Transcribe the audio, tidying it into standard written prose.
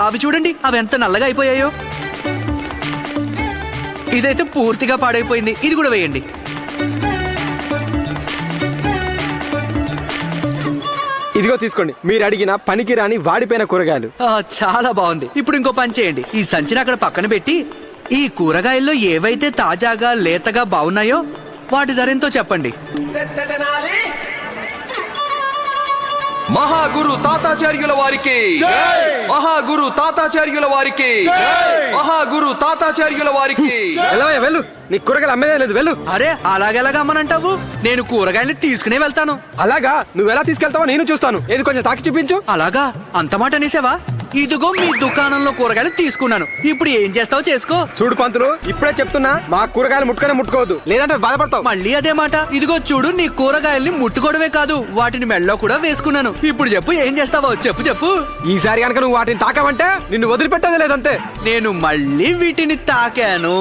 అవి చూడండి, అవి ఎంత నల్లగా అయిపోయాయో. ఇదైతే పూర్తిగా పాడైపోయింది. ఇది కూడా వేయండి. ఇదిగో తీసుకోండి, మీరు అడిగిన పనికి రాని వాడిపోయిన కూరగాయలు. చాలా బాగుంది. ఇప్పుడు ఇంకో పని చేయండి, ఈ సంచిని అక్కడ పక్కన పెట్టి ఈ కూరగాయల్లో ఏవైతే తాజాగా లేతగా బాగున్నాయో వాటి ధర ఎంతో చెప్పండి. మహాగురు తాతాచార్యుల వారికి, మహాగురు తాతాచార్యుల వారికి, మహాగురు తాతాచార్యుల వారికి. వెళ్ళు, నీ కూరగాయలు అమ్మేదే లేదు, వెళ్ళు. అరే అలాగెలాగా అమ్మనంటావు? నేను కూరగాయలు తీసుకునే వెళ్తాను. అలాగా? నువ్వు ఎలా తీసుకెళ్తావో నేను చూస్తాను. ఏది కొంచెం తాకి చూపించు. అలాగా? అంత మాట అనేసావా? ఇదిగో మీ దుకాణంలో కూరగాయలు తీసుకున్నాను. ఇప్పుడు ఏం చేస్తావో చేసుకో. చూడు పంతులు, ఇప్పుడే చెప్తున్నా, మా కూరగాయలు ముట్టుకోవద్దు, లేదంటే బాధపడతావు. మళ్ళీ అదే మాట. ఇదిగో చూడు, నీ కూరగాయల్ని ముట్టుకోవడమే కాదు, వాటిని మెళ్ళలో కూడా వేసుకున్నాను. ఇప్పుడు చెప్పు, ఏం చేస్తావో చెప్పు. ఈసారి కనుక నువ్వు వాటిని తాకావంటే నిన్ను వదిలిపెట్టేది లేదంతే. నేను మళ్ళీ వీటిని తాకాను.